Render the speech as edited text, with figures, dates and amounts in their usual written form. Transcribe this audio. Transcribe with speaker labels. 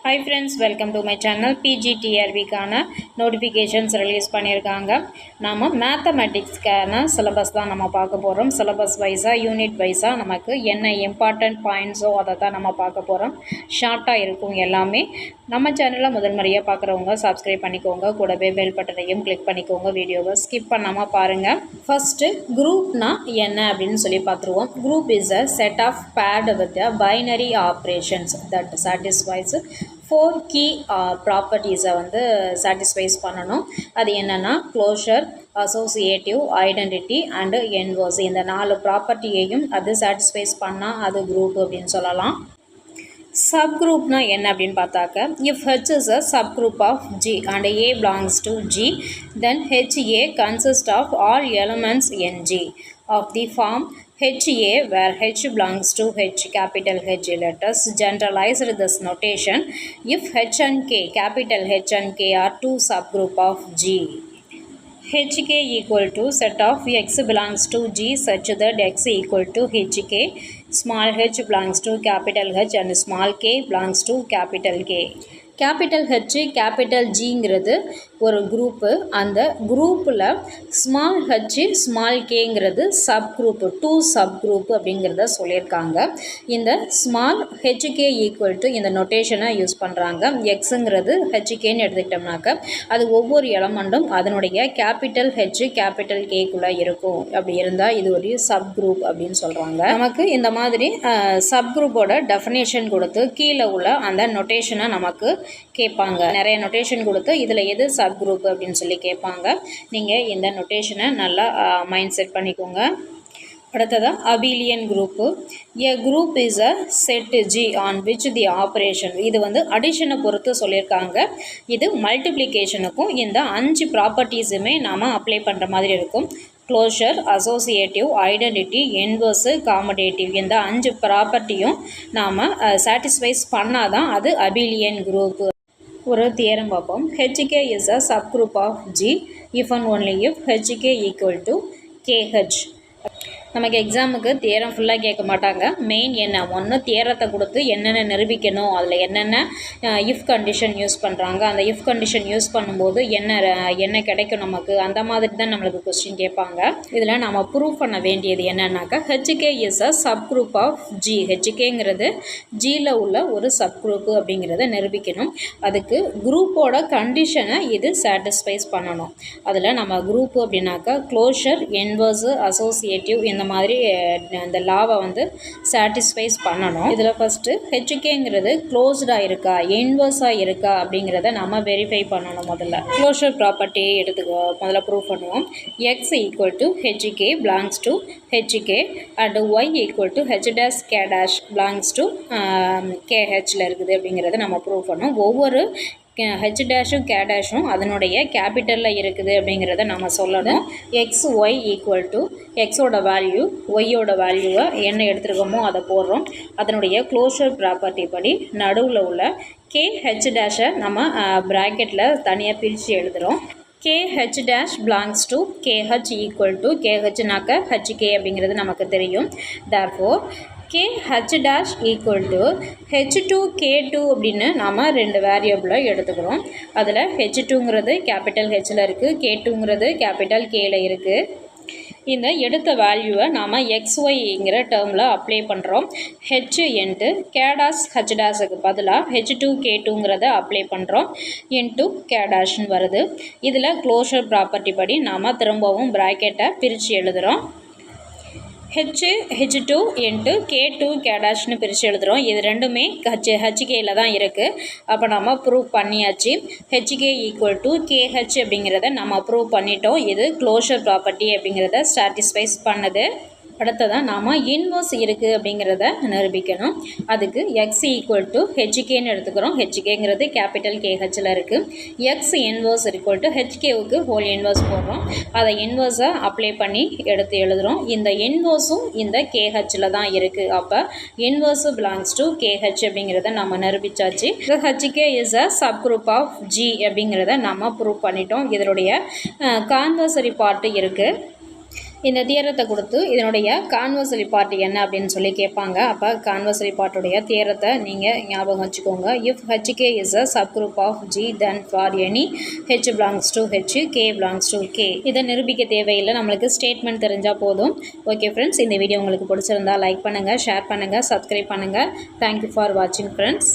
Speaker 1: Hi friends, welcome to my channel. PGTRB-க்கான notifications release பண்ணியிருக்காங்க. நாம் மேத்தமெட்டிக்ஸ்க்கான சிலபஸ் தான் நம்ம பார்க்க போகிறோம். சிலபஸ் வைஸாக யூனிட் வைஸாக நமக்கு என்ன இம்பார்ட்டன்ட் பாயிண்ட்ஸோ அதை தான் நம்ம பார்க்க போகிறோம். ஷார்ட்டாக இருக்கும் எல்லாமே. நம்ம சேனலில் முதல் முறையாக பார்க்குறவங்க சப்ஸ்கிரைப் பண்ணிக்கோங்க, கூடவே பெல் பட்டனையும் கிளிக் பண்ணிக்கோங்க. வீடியோவை ஸ்கிப் பண்ணாமல் பாருங்கள். ஃபஸ்ட்டு குரூப்னா என்ன அப்படின்னு சொல்லி பார்த்துருவோம். Group is a set of paired with a binary operations that satisfies 4 key ப்ராப்பர்ட்டிஸை வந்து சாட்டிஸ்ஃபைஸ் பண்ணணும். அது என்னென்னா closure, associative, identity and inverse. இந்த 4 ப்ராப்பர்ட்டியையும் அது சாட்டிஸ்ஃபைஸ் பண்ணால் அது குரூப் அப்படின்னு சொல்லலாம். சப்குரூப்னா என்ன அப்படின்னு பார்த்தாக்க, if H is a subgroup of G and A belongs to G, then HA consists of all elements in G of the form HA where H belongs to H, capital H. Let us generalize this notation. If H and K, capital H and K are two subgroup of G, HK equal to set of X belongs to G such that X equal to HK, small h belongs to capital H and small k belongs to capital K. Capital H capital ஜிங்கிறது ஒரு group. அந்த குரூப்பில் small H small கேங்கிறது sub group, 2 sub group அப்படிங்கிறத சொல்லியிருக்காங்க. இந்த small H K equal to இந்த நொட்டேஷனை use பண்ணுறாங்க. எக்ஸுங்கிறது ஹெச்கேன்னு எடுத்துக்கிட்டோம்னாக்க அது ஒவ்வொரு எலமெண்ட்டும் அதனுடைய கேபிட்டல் ஹெச் கேபிட்டல் கேக்குள்ளே இருக்கும். அப்படி இருந்தால் இது ஒரு சப் குரூப் அப்படின்னு சொல்கிறாங்க. நமக்கு இந்த மாதிரி சப் குரூப்போட டெஃபினேஷன் கொடுத்து கீழே உள்ள அந்த நொட்டேஷனை நமக்கு கேட்பாங்க. நிறைய நொட்டேஷன் கொடுத்து இதில் எது சப் குரூப் அப்படின்னு சொல்லி கேட்பாங்க. நீங்கள் இந்த நொட்டேஷனை நல்லா மைண்ட் செட் பண்ணிக்கோங்க. அடுத்ததாக abelian group. A group is a set G on which the operation. இது வந்து அடிஷனை பொறுத்து சொல்லியிருக்காங்க. இது மல்டிப்ளிகேஷனுக்கும் இந்த 5 ப்ராப்பர்ட்டிஸுமே நாம் அப்ளை பண்ணுற மாதிரி இருக்கும். Closure, associative, identity, inverse, commutative. இந்த 5 ப்ராப்பர்ட்டியும் நாம் சாட்டிஸ்ஃபைஸ் பண்ணால் தான் அது அபிலியன் குரூப்பு. ஒரு தியரம் பார்ப்போம். HK is a subgroup of G if and only if HK equal to KH. நமக்கு எக்ஸாமுக்கு தியரம் ஃபுல்லாக கேட்க மாட்டாங்க. மெயின் என்ன ஒன்று தியரத்தை கொடுத்து என்னென்ன நிரூபிக்கணும், அதில் என்னென்ன இஃப் கண்டிஷன் யூஸ் பண்ணுறாங்க, அந்த இஃப் கண்டிஷன் யூஸ் பண்ணும்போது என்ன கிடைக்கும் நமக்கு, அந்த மாதிரி தான் நம்மளுக்கு கொஸ்டின் கேட்பாங்க. இதில் நம்ம ப்ரூவ் பண்ண வேண்டியது என்னன்னாக்கா HK is a sub group of G. HKங்கிறது ஜியில் உள்ள ஒரு சப் குரூப்பு அப்படிங்கிறத நிரூபிக்கணும். அதுக்கு குரூப்போட கண்டிஷனை இது சாட்டிஸ்ஃபைஸ் பண்ணணும். அதில் நம்ம குரூப்பு அப்படின்னாக்கா க்ளோஷர், என்வர்ஸு, அசோசியேட்டிவ் இந்த மாதிரி அந்த லாவை வந்து சாட்டிஸ்ஃபைஸ் பண்ணணும். இதில் ஃபஸ்ட்டு ஹெச்கேங்கிறது க்ளோஸ்டாக இருக்கா இன்வர்ஸாக இருக்கா அப்படிங்கிறத நம்ம வெரிஃபை பண்ணணும். முதல்ல க்ளோஷர் ப்ராப்பர்ட்டி முதல்ல ப்ரூவ் பண்ணுவோம். X equal to HK belongs to HK and Y equal to H dash K dash belongs to கேஹெச்சில் இருக்குது அப்படிங்கிறத நம்ம ப்ரூவ் பண்ணோம். ஒவ்வொரு ஹெச் டேஷும் கே டேஷும் அதனுடைய கேபிட்டலில் இருக்குது அப்படிங்கிறத நம்ம சொல்லணும். எக்ஸ் ஒய் ஈக்குவல் டு எக்ஸோட வேல்யூ ஒய்யோட வேல்யூவை என்ன எடுத்துருக்கோமோ அதை போடுறோம். அதனுடைய க்ளோஷர் ப்ராப்பர்ட்டி படி நடுவில் உள்ள கே ஹெச் டேஷை நம்ம ப்ராக்கெட்டில் தனியாக பிரித்து எழுதுகிறோம். KH dash belongs to KH equal to KHனாக்க HK அப்படிங்கிறது நமக்கு தெரியும். therefore KH dash equal to H2 K2 அப்படின்னு நாம் 2 வேரியபிளை எடுத்துக்கிறோம். அதில் H2ங்கிறது கேபிட்டல் ஹெச்சில் இருக்குது, K2ங்கிறது கேபிட்டல் கேல இருக்குது. இந்த எடுத்த வேல்யூவை நாம் XYங்கிற டேர்மில் அப்ளை பண்ணுறோம். ஹெச் இன்ட்டு கேடாஸ் ஹெச் டேஸுக்கு பதிலாக H2 K2ங்கிறத அப்ளை பண்ணுறோம். இன்ட்டு கேடாஷ்னு வருது. இதில் க்ளோஷர் ப்ராப்பர்ட்டி படி நாம் திரும்பவும் ப்ராக்கெட்டை பிரித்து எழுதுகிறோம். H2 இன்ட்டு K2 கேடாஷ்னு பிரித்து எழுதுகிறோம். இது ரெண்டுமே ஹெச்கேயில் தான் இருக்குது. அப்போ நம்ம ப்ரூவ் பண்ணியாச்சு. HK ஈக்குவல் டு KH அப்படிங்கிறத நம்ம ப்ரூவ் பண்ணிட்டோம். இது க்ளோஷர் ப்ராப்பர்ட்டி அப்படிங்கிறத சாட்டிஸ்ஃபைஸ் பண்ணுது. அடுத்ததான் நாம் இன்வர்ஸ் இருக்குது அப்படிங்கிறத நிரூபிக்கணும். அதுக்கு எக்ஸ் ஈக்குவல் டு ஹெச்கேன்னு எடுத்துக்கிறோம். ஹெச்கேங்கிறது கேபிட்டல் கேஹெச்சில் இருக்குது. எக்ஸ் இன்வர்ஸ் ஈக்குவல் டு ஹெச்கேவுக்கு ஹோல் இன்வர்ஸ் போடுறோம். அதை இன்வர்ஸை அப்ளை பண்ணி எடுத்து எழுதுகிறோம். இந்த இன்வர்ஸும் இந்த கேஹெச்சில் தான் இருக்குது. அப்போ இன்வர்ஸு பிலாங்ஸ் டு கேஹெச் அப்படிங்கிறத நம்ம நிரூபித்தாச்சு. HK is a sub group of G அப்படிங்கிறத நம்ம ப்ரூவ் பண்ணிட்டோம். இதனுடைய கான்வர்சரி பார்ட்டு இருக்குது. இந்த தியரத்தை கொடுத்து இதனுடைய கான்வர்சரி பார்ட் என்ன அப்படின்னு சொல்லி கேட்பாங்க. அப்போ கான்வர்சரி பார்ட்டுடைய தியரத்தை நீங்கள் ஞாபகம் வச்சுக்கோங்க. If HK is a sub group of G then for any H belongs to H K belongs to K. இதை நிரூபிக்க தேவையில்லை, நம்மளுக்கு ஸ்டேட்மெண்ட் தெரிஞ்சால் போதும். ஓகே ஃப்ரெண்ட்ஸ், இந்த வீடியோ உங்களுக்கு பிடிச்சிருந்தா லைக் பண்ணுங்கள், ஷேர் பண்ணுங்கள், சப்ஸ்கிரைப் பண்ணுங்கள். தேங்க்யூ ஃபார் வாட்சிங் ஃப்ரெண்ட்ஸ்.